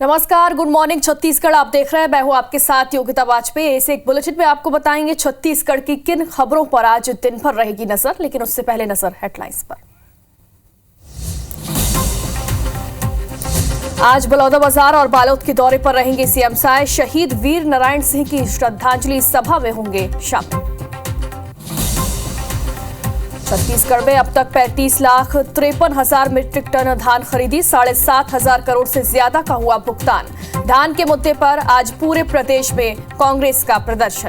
नमस्कार, good morning Chhattisgarh. आप देख रहे हैं, मैं हूं आपके साथ योगिता वाजपेयी। इस एक बुलेटिन में आपको बताएंगे छत्तीसगढ़ की किन खबरों पर आज दिन भर रहेगी नजर, लेकिन उससे पहले नजर हेडलाइंस पर। आज बलौदाबाजार और बालोद के दौरे पर रहेंगे सीएम साय। शहीद वीर नारायण सिंह की श्रद्धांजलि सभा में होंगे शामिल। छत्तीसगढ़ में अब तक 35,53,000 मीट्रिक टन धान खरीदी, 7,500 करोड़ से ज्यादा का हुआ भुगतान। धान के मुद्दे पर आज पूरे प्रदेश में कांग्रेस का प्रदर्शन।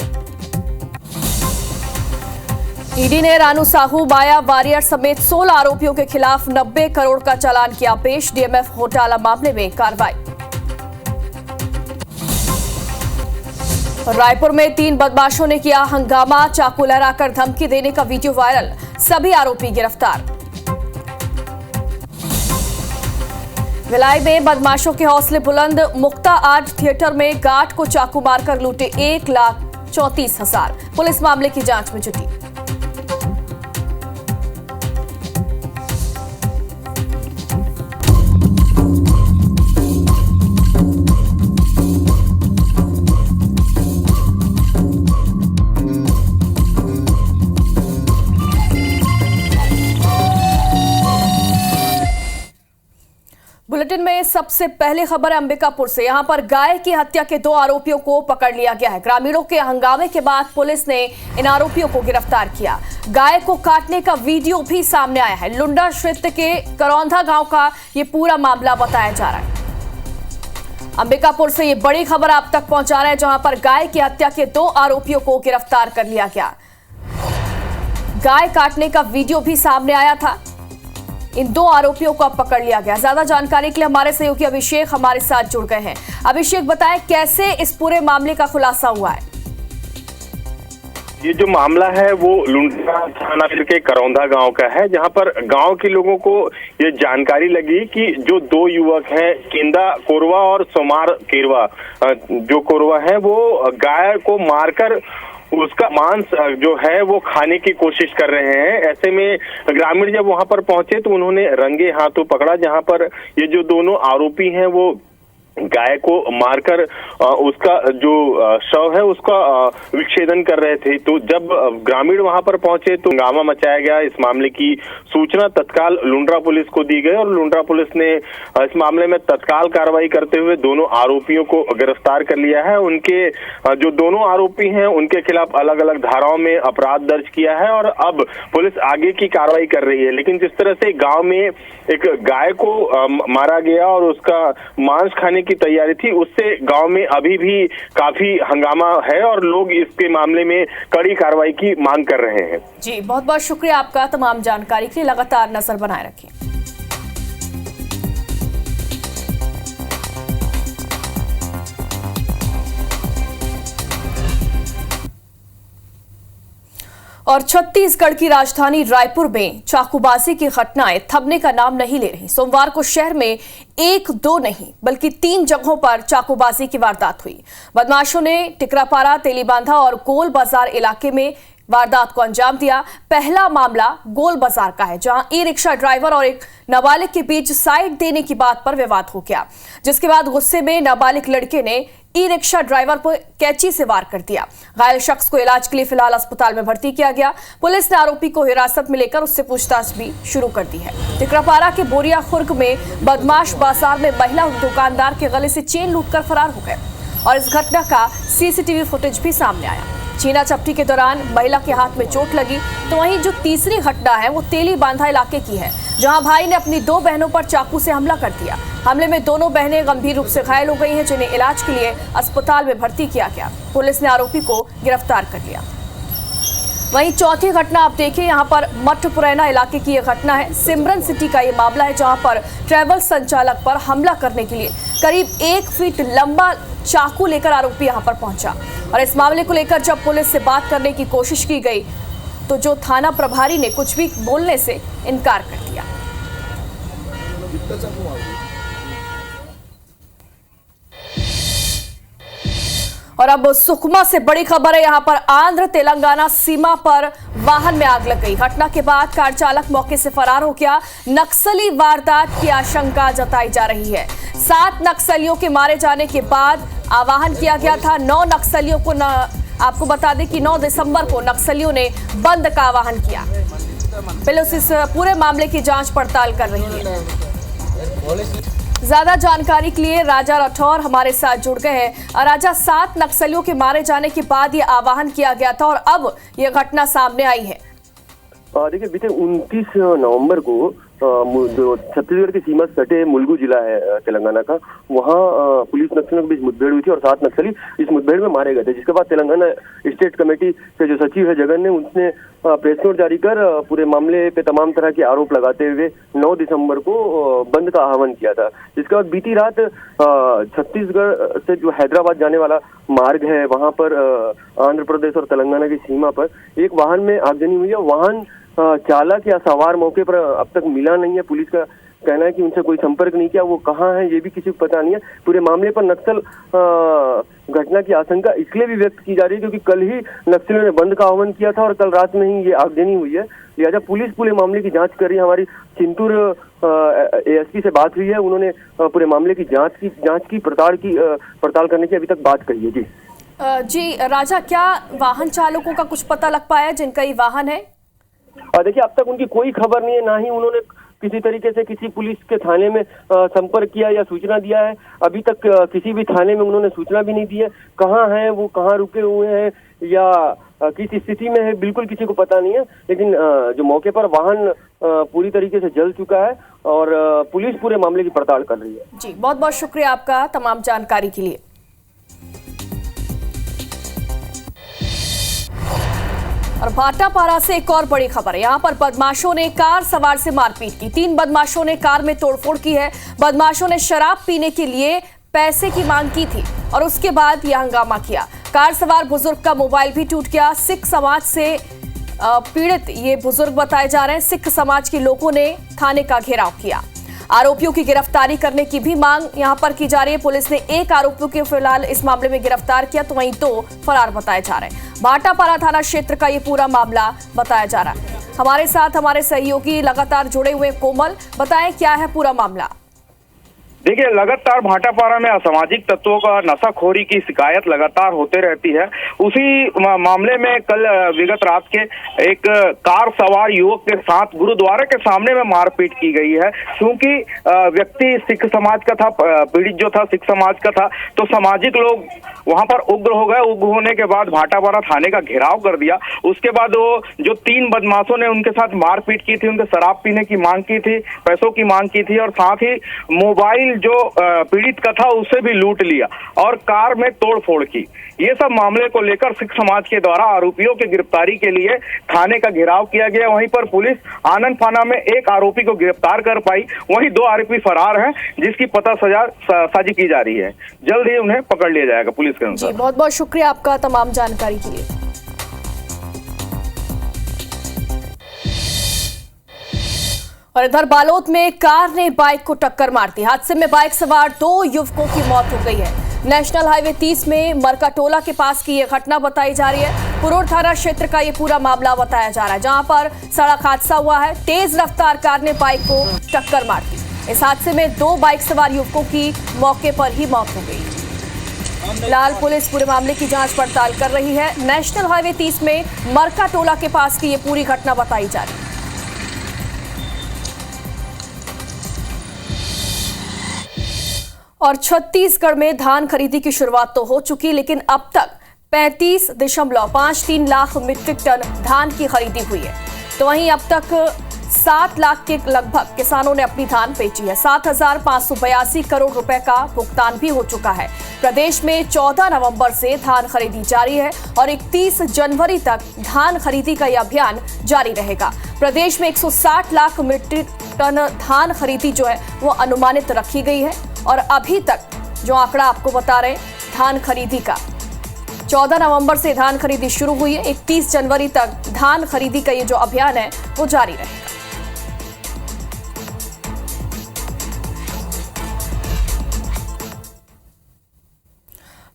ईडी ने रानू साहू, माया वारियर समेत 16 आरोपियों के खिलाफ 90 करोड़ का चालान किया पेश। डीएमएफ घोटाला मामले में कार्रवाई। रायपुर में 3 बदमाशों ने किया हंगामा, चाकू लहराकर धमकी देने का वीडियो वायरल, सभी आरोपी गिरफ्तार। भिलाई में बदमाशों के हौसले बुलंद, मुक्ता आर्ट थिएटर में गार्ड को चाकू मारकर लूटे 1,34,000। पुलिस मामले की जांच में जुटी। बुलेटिन में सबसे पहले खबर है अंबिकापुर से। यहां पर गाय की हत्या के 2 आरोपियों को पकड़ लिया गया है। ग्रामीणों के हंगामे के बाद पुलिस ने इन आरोपियों को गिरफ्तार किया। गाय को काटने का वीडियो भी सामने आया है। लुंडा क्षेत्र के करौंधा गांव का ये पूरा मामला बताया जा रहा है। अंबिकापुर से ये बड़ी खबर आप तक पहुंचा रहे हैं, जहां पर गाय की हत्या के 2 आरोपियों को गिरफ्तार कर लिया गया। गाय काटने का वीडियो भी सामने आया था। इन 2 आरोपियों को अब पकड़ लिया गया। ज्यादा जानकारी के लिए हमारे सहयोगी अभिषेक हमारे साथ जुड़ गए हैं। अभिषेक, बताएं कैसे इस पूरे मामले का खुलासा हुआ है? ये जो मामला है वो लुंडा थाना क्षेत्र के करौंधा गांव का है, जहां पर गांव के लोगों को ये जानकारी लगी कि जो 2 युवक हैं, केंदा कोरवा और सोमार केरवा, जो कोरवा है वो गाय को मारकर उसका मांस जो है वो खाने की कोशिश कर रहे हैं। ऐसे में ग्रामीण जब वहां पर पहुंचे तो उन्होंने रंगे हाथों पकड़ा, जहां पर ये जो दोनों आरोपी हैं वो गाय को मारकर उसका जो शव है उसका विच्छेदन कर रहे थे। तो जब ग्रामीण वहां पर पहुंचे तो हंगामा मचाया गया। इस मामले की सूचना तत्काल लुंड्रा पुलिस को दी गई और लुंड्रा पुलिस ने इस मामले में तत्काल कार्रवाई करते हुए दोनों आरोपियों को गिरफ्तार कर लिया है। उनके जो दोनों आरोपी हैं उनके खिलाफ अलग अलग धाराओं में अपराध दर्ज किया है और अब पुलिस आगे की कार्रवाई कर रही है। लेकिन जिस तरह से गाँव में एक गाय को मारा गया और उसका मांस खाने की तैयारी थी, उससे गांव में अभी भी काफी हंगामा है और लोग इसके मामले में कड़ी कार्रवाई की मांग कर रहे हैं। जी, बहुत बहुत शुक्रिया आपका तमाम जानकारी के लिए। लगातार नजर बनाए रखें। और छत्तीसगढ़ की राजधानी रायपुर में चाकूबाजी की घटनाएं थमने का नाम नहीं ले रही। सोमवार को शहर में 1-2 नहीं बल्कि 3 जगहों पर चाकूबाजी की वारदात हुई। बदमाशों ने टिकरापारा, तेलीबांधा और गोल बाजार इलाके में वारदात को अंजाम दिया। पहला मामला गोल बाजार का है, जहां ई-रिक्शा ड्राइवर और एक नाबालिग के बीच साइड देने की बात पर विवाद हो गया, जिसके बाद गुस्से में नाबालिग लड़के ने ई-रिक्शा ड्राइवर पर कैंची से वार कर दिया। घायल शख्स को इलाज के लिए फिलहाल अस्पताल में भर्ती किया गया। पुलिस ने आरोपी को हिरासत में लेकर उससे पूछताछ भी शुरू कर दी है। टिकरापारा के बोरिया खुर्ग में बदमाश बाजार में महिला दुकानदार के गले से चेन लूटकर फरार हो गए और इस घटना का सीसीटीवी फुटेज भी सामने आया। छीना झपटी के दौरान महिला के हाथ में चोट लगी। तो वहीं जो तीसरी घटना है वो तेलीबांधा इलाके की है, जहां भाई ने अपनी 2 बहनों पर चाकू से हमला कर दिया। हमले में दोनों बहनें गंभीर रूप से घायल हो गई हैं, जिन्हें इलाज के लिए अस्पताल में भर्ती किया गया। पुलिस ने आरोपी को गिरफ्तार कर लिया। वहीं चौथी घटना आप देखिए, यहां पर मठपुरैना इलाके की यह घटना है। सिमरन सिटी का यह मामला है, जहां पर ट्रैवल संचालक पर हमला करने के लिए करीब 1 फीट लंबा चाकू लेकर आरोपी यहां पर पहुंचा और इस मामले को लेकर जब पुलिस से बात करने की कोशिश की गई तो जो थाना प्रभारी ने कुछ भी बोलने से इनकार कर दिया। और अब सुकमा से बड़ी खबर है। यहां पर आंध्र तेलंगाना सीमा पर वाहन में आग लग गई। घटना के बाद कार चालक मौके से फरार हो गया। नक्सली वारदात की आशंका जताई जा रही है। 7 नक्सलियों के मारे जाने के बाद आह्वान किया गया था। 9 नक्सलियों को आपको बता दें कि 9 दिसंबर को नक्सलियों ने बंद का आह्वान किया। पुलिस इस पूरे मामले की जांच पड़ताल कर रही है। ज्यादा जानकारी के लिए राजा राठौर हमारे साथ जुड़ गए हैं। राजा, 7 नक्सलियों के मारे जाने के बाद ये आह्वान किया गया था और अब ये घटना सामने आई है। देखिए, बीते 29 नवंबर को जो छत्तीसगढ़ की सीमा से सटे मुलुगु जिला है तेलंगाना का, वहाँ पुलिस नक्सलियों के बीच मुठभेड़ हुई थी और 7 नक्सली इस मुठभेड़ में मारे गए थे। जिसके बाद तेलंगाना स्टेट कमेटी के जो सचिव है जगन ने उसने प्रेस नोट जारी कर पूरे मामले पे तमाम तरह के आरोप लगाते हुए 9 दिसंबर को बंद का आह्वान किया था। जिसके बाद बीती रात छत्तीसगढ़ से जो हैदराबाद जाने वाला मार्ग है वहाँ पर आंध्र प्रदेश और तेलंगाना की सीमा पर एक वाहन में आगजनी हुई है। वाहन चालक या सवार मौके पर अब तक मिला नहीं है। पुलिस का कहना है कि उनसे कोई संपर्क नहीं किया। वो कहाँ है ये भी किसी को पता नहीं है। पूरे मामले पर नक्सल घटना की आशंका इसलिए भी व्यक्त की जा रही है क्योंकि कल ही नक्सलियों ने बंद का आह्वान किया था और कल रात में ही ये आगजनी हुई है। लिहाजा पुलिस पूरे मामले की जांच कर रही है। हमारी चिंतूर एएसपी से बात हुई है। उन्होंने पूरे मामले की जांच की पड़ताल करने की अभी तक बात कही है। जी राजा, क्या वाहन चालकों का कुछ पता लग पाया जिनका ये वाहन है? देखिए, अब तक उनकी कोई खबर नहीं है, ना ही उन्होंने किसी तरीके से किसी पुलिस के थाने में संपर्क किया या सूचना दिया है। अभी तक किसी भी थाने में उन्होंने सूचना भी नहीं दी है। कहाँ हैं वो, कहाँ रुके हुए हैं या किस स्थिति में है, बिल्कुल किसी को पता नहीं है। लेकिन जो मौके पर वाहन पूरी तरीके से जल चुका है और पुलिस पूरे मामले की पड़ताल कर रही है। जी, बहुत बहुत शुक्रिया आपका तमाम जानकारी के लिए। और भाटापारा से एक और बड़ी खबर है। यहाँ पर बदमाशों ने कार सवार से मारपीट की। 3 बदमाशों ने कार में तोड़फोड़ की है। बदमाशों ने शराब पीने के लिए पैसे की मांग की थी और उसके बाद यह हंगामा किया। कार सवार बुजुर्ग का मोबाइल भी टूट गया। सिख समाज से पीड़ित ये बुजुर्ग बताए जा रहे हैं। सिख समाज के लोगों ने थाने का घेराव किया। आरोपियों की गिरफ्तारी करने की भी मांग यहां पर की जा रही है। पुलिस ने 1 आरोपी को फिलहाल इस मामले में गिरफ्तार किया तो वहीं 2 फरार बताए जा रहे हैं। भाटापारा थाना क्षेत्र का ये पूरा मामला बताया जा रहा है। हमारे साथ हमारे सहयोगी लगातार जुड़े हुए। कोमल, बताएं क्या है पूरा मामला? देखिए, लगातार भाटापारा में असामाजिक तत्वों का नशाखोरी की शिकायत लगातार होते रहती है। उसी मामले में कल विगत रात के एक कार सवार युवक के साथ गुरुद्वारे के सामने में मारपीट की गई है। क्योंकि व्यक्ति सिख समाज का था, पीड़ित जो था सिख समाज का था, तो सामाजिक लोग वहां पर उग्र हो गए। उग्र होने के बाद भाटापारा थाने का घेराव कर दिया। उसके बाद वो जो 3 बदमाशों ने उनके साथ मारपीट की थी, उनके शराब पीने की मांग की थी, पैसों की मांग की थी और साथ ही मोबाइल जो पीड़ित का था उससे भी लूट लिया और कार में तोड़फोड़ की। ये सब मामले को लेकर सिख समाज के द्वारा आरोपियों की गिरफ्तारी के लिए थाने का घेराव किया गया। वहीं पर पुलिस आनन फाना में 1 आरोपी को गिरफ्तार कर पाई। वहीं 2 आरोपी फरार हैं जिसकी पता साजी की जा रही है। जल्द ही उन्हें पकड़ लिया जाएगा पुलिस के अनुसार। जी, बहुत बहुत शुक्रिया आपका तमाम जानकारी के लिए। और इधर बालोद में कार ने बाइक को टक्कर मार दी। हादसे में बाइक सवार 2 युवकों की मौत हो गई है। नेशनल हाईवे 30 में मरकाटोला के पास की यह घटना बताई जा रही है। पुरोर थाना क्षेत्र का ये पूरा मामला बताया जा रहा है, जहां पर सड़क हादसा हुआ है। तेज रफ्तार कार ने बाइक को टक्कर मार दी। इस हादसे में 2 बाइक सवार युवकों की मौके पर ही मौत हो गई। फिलहाल पुलिस पूरे मामले की जांच पड़ताल कर रही है। नेशनल हाईवे 30 में मरकाटोला के पास की ये पूरी घटना बताई जा रही है। और छत्तीसगढ़ में धान खरीदी की शुरुआत तो हो चुकी, लेकिन अब तक 35.53 लाख मीट्रिक टन धान की खरीदी हुई है। तो वहीं अब तक 7 लाख के लगभग किसानों ने अपनी धान बेची है। 7,582 करोड़ रुपए का भुगतान भी हो चुका है। प्रदेश में 14 नवंबर से धान खरीदी जारी है और 31 जनवरी तक धान खरीदी का यह अभियान जारी रहेगा। प्रदेश में 160 लाख मीट्रिक टन धान खरीदी जो है वो अनुमानित रखी गई है। और अभी तक जो आंकड़ा आपको बता रहे हैं धान खरीदी का, 14 नवंबर से धान खरीदी शुरू हुई है। 31 जनवरी तक धान खरीदी का ये जो अभियान है वो जारी रहेगा।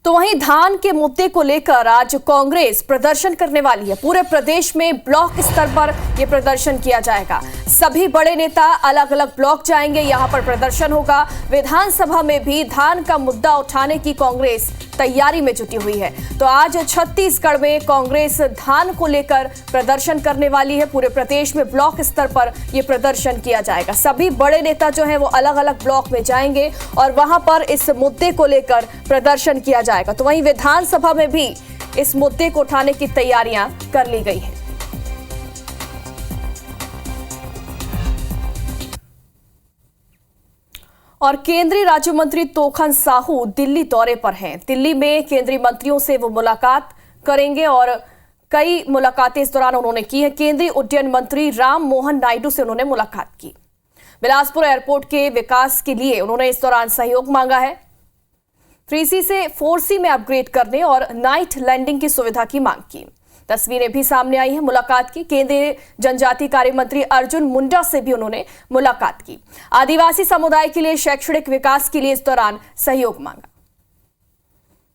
तो वहीं धान के मुद्दे को लेकर आज कांग्रेस प्रदर्शन करने वाली है। पूरे प्रदेश में ब्लॉक स्तर पर यह प्रदर्शन किया जाएगा। सभी बड़े नेता अलग अलग ब्लॉक जाएंगे, यहां पर प्रदर्शन होगा। विधानसभा में भी धान का मुद्दा उठाने की कांग्रेस तैयारी में जुटी हुई है। तो आज छत्तीसगढ़ में कांग्रेस धान को लेकर प्रदर्शन करने वाली है। पूरे प्रदेश में ब्लॉक स्तर पर यह प्रदर्शन किया जाएगा। सभी बड़े नेता जो है वो अलग अलग ब्लॉक में जाएंगे और वहां पर इस मुद्दे को लेकर प्रदर्शन किया जाएगा। तो वहीं विधानसभा में भी इस मुद्दे को उठाने की तैयारियां कर ली गई हैं। और केंद्रीय राज्य मंत्री तोखन साहू दिल्ली दौरे पर हैं। दिल्ली में केंद्रीय मंत्रियों से वो मुलाकात करेंगे और कई मुलाकातें इस दौरान उन्होंने की है। केंद्रीय उड्डयन मंत्री राम मोहन नायडू से उन्होंने मुलाकात की। बिलासपुर एयरपोर्ट के विकास के लिए उन्होंने इस दौरान सहयोग मांगा है। 3C से 4C में अपग्रेड करने और नाइट लैंडिंग की सुविधा की मांग की। तस्वीरें भी सामने आई हैं मुलाकात की। केंद्रीय जनजातीय कार्य मंत्री अर्जुन मुंडा से भी उन्होंने मुलाकात की। आदिवासी समुदाय के लिए शैक्षणिक विकास के लिए इस दौरान सहयोग मांगा।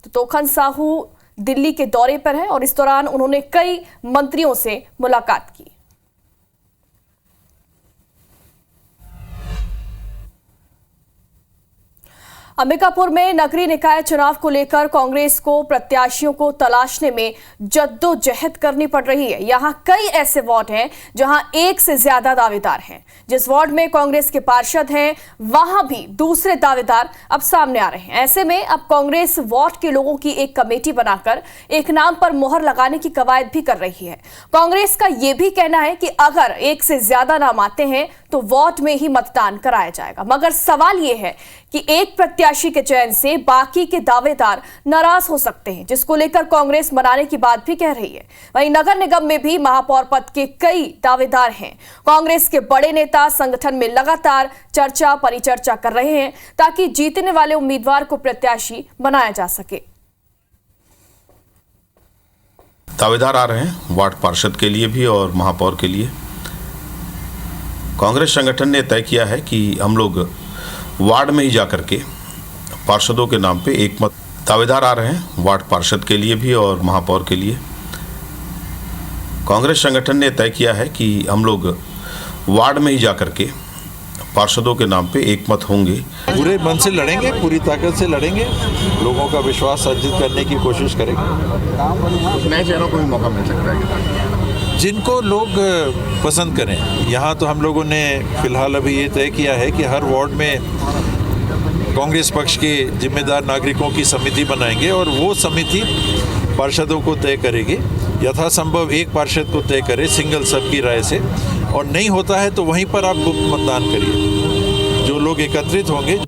तो तोखन साहू दिल्ली के दौरे पर है और इस दौरान उन्होंने कई मंत्रियों से मुलाकात की। अंबिकापुर में नगरीय निकाय चुनाव को लेकर कांग्रेस को प्रत्याशियों को तलाशने में जद्दोजहद करनी पड़ रही है। यहां कई ऐसे वार्ड हैं जहां एक से ज्यादा दावेदार हैं। जिस वार्ड में कांग्रेस के पार्षद हैं वहां भी दूसरे दावेदार अब सामने आ रहे हैं। ऐसे में अब कांग्रेस वार्ड के लोगों की एक कमेटी बनाकर एक नाम पर मोहर लगाने की कवायद भी कर रही है। कांग्रेस का यह भी कहना है कि अगर एक से ज्यादा नाम आते हैं तो वार्ड में ही मतदान कराया जाएगा। मगर सवाल यह है कि एक प्रत्याशी के चयन से बाकी के दावेदार नाराज हो सकते हैं, जिसको लेकर कांग्रेस मनाने की बात भी कह रही है। वहीं नगर निगम में भी महापौर पद के कई दावेदार हैं। कांग्रेस के बड़े नेता संगठन में लगातार चर्चा परिचर्चा कर रहे हैं ताकि जीतने वाले उम्मीदवार को प्रत्याशी बनाया जा सके। दावेदार आ रहे हैं वार्ड पार्षद के लिए भी और महापौर के लिए। कांग्रेस संगठन ने तय किया है कि हम लोग वार्ड में ही जाकर के पार्षदों के नाम पे एक मत। दावेदार आ रहे हैं वार्ड पार्षद के लिए भी और महापौर के लिए। कांग्रेस संगठन ने तय किया है कि हम लोग वार्ड में ही जाकर के पार्षदों के नाम पे एक मत होंगे। पूरे मन से लड़ेंगे, पूरी ताकत से लड़ेंगे, लोगों का विश्वास अर्जित करने की कोशिश करेंगे। नए चेहरों को भी मौका मिल सकता है जिनको लोग पसंद करें। यहाँ तो हम लोगों ने फिलहाल अभी ये तय किया है कि हर वार्ड में कांग्रेस पक्ष के जिम्मेदार नागरिकों की समिति बनाएंगे और वो समिति पार्षदों को तय करेगी। यथासंभव एक पार्षद को तय करे सिंगल सबकी राय से, और नहीं होता है तो वहीं पर आप गुप्त मतदान करिए। जो लोग एकत्रित होंगे।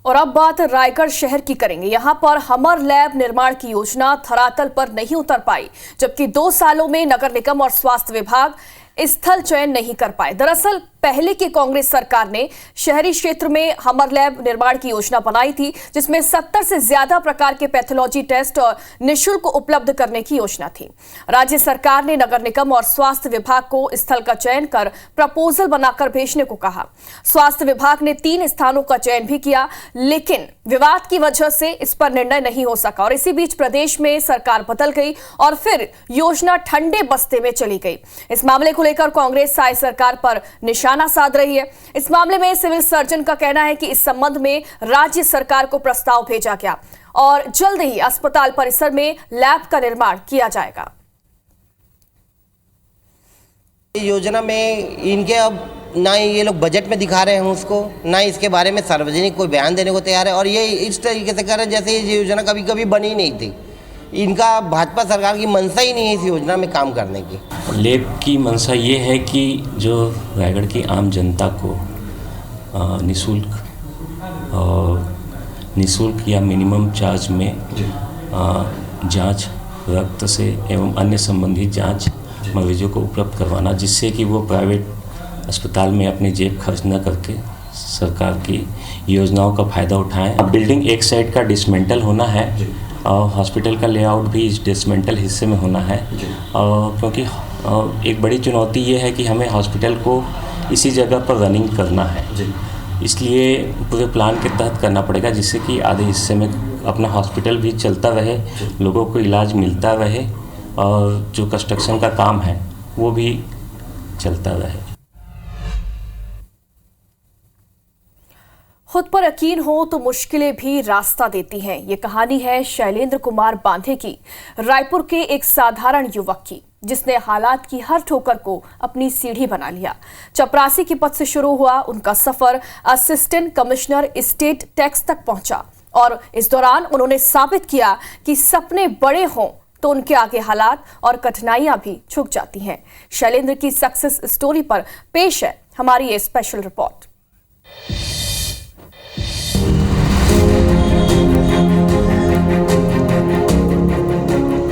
और अब बात रायगढ़ शहर की करेंगे। यहां पर हमर लैब निर्माण की योजना धरातल पर नहीं उतर पाई, जबकि 2 सालों में नगर निगम और स्वास्थ्य विभाग स्थल चयन नहीं कर पाए। दरअसल पहले की कांग्रेस सरकार ने शहरी क्षेत्र में हमर लैब निर्माण की योजना बनाई थी, जिसमें 70 से ज्यादा प्रकार के पैथोलॉजी टेस्ट और निःशुल्क उपलब्ध करने की योजना थी। राज्य सरकार ने नगर निगम और स्वास्थ्य विभाग को स्थल का चयन कर प्रपोजल बनाकर भेजने को कहा। स्वास्थ्य विभाग ने 3 स्थानों का चयन भी किया, लेकिन विवाद की वजह से इस पर निर्णय नहीं हो सका और इसी बीच प्रदेश में सरकार बदल गई और फिर योजना ठंडे बस्ते में चली गई। इस मामले को लेकर कांग्रेस साई सरकार पर निशाना साध रही है। इस मामले में सिविल सर्जन का कहना है कि इस संबंध में राज्य सरकार को प्रस्ताव भेजा गया और जल्द ही अस्पताल परिसर में लैब का निर्माण किया जाएगा। योजना में इनके अब ना ये लोग बजट में दिखा रहे हैं उसको, ना इसके बारे में सार्वजनिक कोई बयान देने को तैयार है और ये इस तरीके से कर रहे हैं जैसे ये योजना कभी कभी बनी नहीं थी। इनका भाजपा सरकार की मंशा ही नहीं है इस योजना में काम करने की। लैब की मंशा ये है कि जो रायगढ़ की आम जनता को निःशुल्क या मिनिमम चार्ज में जांच रक्त से एवं अन्य संबंधित जांच मरीजों को उपलब्ध करवाना, जिससे कि वो प्राइवेट अस्पताल में अपनी जेब खर्च न करके सरकार की योजनाओं का फ़ायदा उठाएं। बिल्डिंग एक साइड का डिसमेंटल होना है और हॉस्पिटल का लेआउट भी इस डिसमेंटल हिस्से में होना है, क्योंकि एक बड़ी चुनौती ये है कि हमें हॉस्पिटल को इसी जगह पर रनिंग करना है। इसलिए पूरे प्लान के तहत करना पड़ेगा, जिससे कि आधे हिस्से में अपना हॉस्पिटल भी चलता रहे, लोगों को इलाज मिलता रहे और जो कंस्ट्रक्शन का काम है वो भी चलता रहे। खुद पर यकीन हो तो मुश्किलें भी रास्ता देती हैं। ये कहानी है शैलेंद्र कुमार बांधे की, रायपुर के एक साधारण युवक की, जिसने हालात की हर ठोकर को अपनी सीढ़ी बना लिया। चपरासी के पद से शुरू हुआ उनका सफर असिस्टेंट कमिश्नर स्टेट टैक्स तक पहुंचा और इस दौरान उन्होंने साबित किया कि सपने बड़े हों तो उनके आगे हालात और कठिनाइयां भी झुक जाती हैं। शैलेंद्र की सक्सेस स्टोरी पर पेश है हमारी ये स्पेशल रिपोर्ट।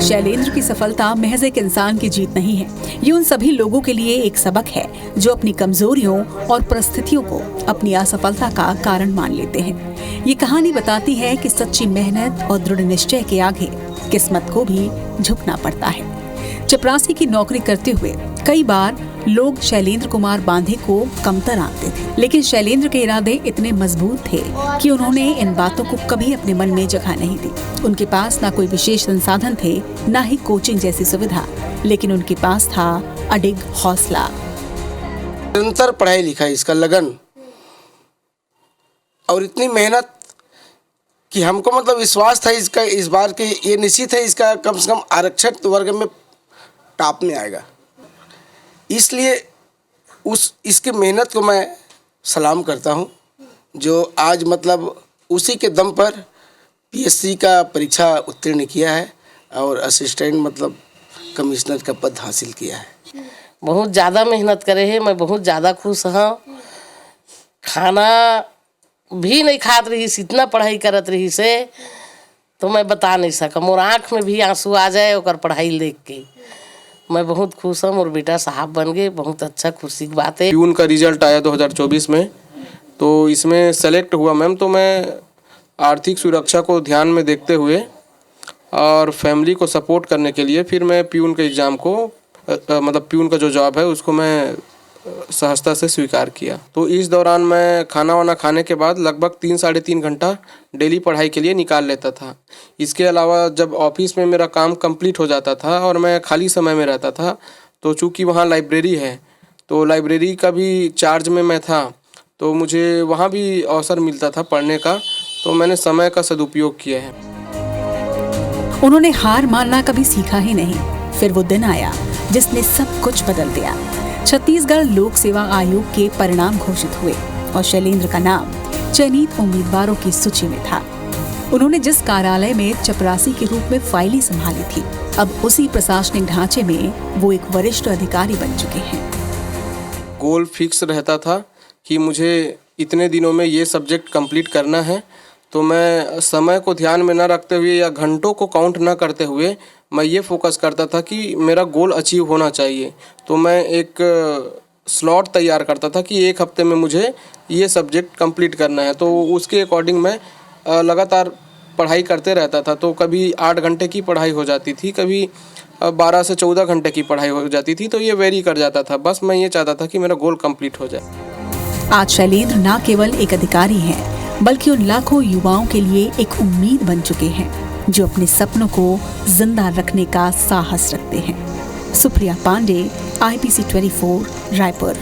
शैलेंद्र की सफलता महज एक इंसान की जीत नहीं है, ये उन सभी लोगों के लिए एक सबक है जो अपनी कमजोरियों और परिस्थितियों को अपनी असफलता का कारण मान लेते हैं। ये कहानी बताती है कि सच्ची मेहनत और दृढ़ निश्चय के आगे किस्मत को भी झुकना पड़ता है। चपरासी की नौकरी करते हुए कई बार लोग शैलेंद्र कुमार बांधे को कमतर आंकते थे, लेकिन शैलेंद्र के इरादे इतने मजबूत थे कि उन्होंने इन बातों को कभी अपने मन में जगह नहीं दी। उनके पास ना कोई विशेष संसाधन थे, ना ही कोचिंग जैसी सुविधा, लेकिन उनके पास था अडिग हौसला। निरंतर पढ़ाई लिखाई, इसका लगन और इतनी मेहनत कि हमको मतलब विश्वास था इसका, इस बार के ये निश्चित है इसका कम से कम आरक्षित वर्ग में टॉप में आएगा। इसलिए इसकी मेहनत को मैं सलाम करता हूँ, जो आज मतलब उसी के दम पर पीएससी का परीक्षा उत्तीर्ण किया है और असिस्टेंट मतलब कमिश्नर का पद हासिल किया है। बहुत ज़्यादा मेहनत करे है, मैं बहुत ज़्यादा खुश हूँ। खाना भी नहीं खात रही, इतना पढ़ाई करत रही से तो मैं बता नहीं सकम, और आँख में भी आंसू आ जाए और पढ़ाई देख के। मैं बहुत खुश हूँ और बेटा साहब बन गए, बहुत अच्छा खुशी की बात है। प्यून का रिजल्ट आया 2024 में, तो इसमें सेलेक्ट हुआ मैम। तो मैं आर्थिक सुरक्षा को ध्यान में देखते हुए और फैमिली को सपोर्ट करने के लिए फिर मैं प्यून के एग्ज़ाम को मतलब प्यून का जो जॉब है उसको मैं सहजता से स्वीकार किया। तो इस दौरान मैं खाना वाना खाने के बाद लगभग 3-3.5 घंटा डेली पढ़ाई के लिए निकाल लेता था। इसके अलावा जब ऑफिस में मेरा काम कंप्लीट हो जाता था और मैं खाली समय में रहता था, तो चूँकि वहाँ लाइब्रेरी है, तो लाइब्रेरी का भी चार्ज में मैं था, तो मुझे वहाँ भी अवसर मिलता था पढ़ने का, तो मैंने समय का सदुपयोग किया है। उन्होंने हार मानना कभी सीखा ही नहीं। फिर वो दिन आया जिसने सब कुछ बदल दिया। छत्तीसगढ़ लोक सेवा आयोग के परिणाम घोषित हुए और शैलेंद्र का नाम चयनित उम्मीदवारों की सूची में था। उन्होंने जिस कार्यालय में चपरासी के रूप में फाइलें संभाली थी, अब उसी प्रशासनिक ढांचे में वो एक वरिष्ठ अधिकारी बन चुके हैं। गोल फिक्स रहता था कि मुझे इतने दिनों में ये सब्जेक्ट कंप्लीट करना है, तो मैं समय को ध्यान में न रखते हुए या घंटों को काउंट न करते हुए मैं ये फोकस करता था कि मेरा गोल अचीव होना चाहिए। तो मैं एक स्लॉट तैयार करता था कि एक हफ्ते में मुझे ये सब्जेक्ट कंप्लीट करना है, तो उसके अकॉर्डिंग मैं लगातार पढ़ाई करते रहता था। तो कभी 8 घंटे की पढ़ाई हो जाती थी, कभी 12 से 14 घंटे की पढ़ाई हो जाती थी, तो ये वेरी कर जाता था। बस मैं ये चाहता था कि मेरा गोल कंप्लीट हो जाए। आज शैलेंद्र न केवल एक अधिकारी हैं, बल्कि उन लाखों युवाओं के लिए एक उम्मीद बन चुके हैं जो अपने सपनों को जिंदा रखने का साहस रखते हैं। सुप्रिया पांडे, IPC 24, रायपुर।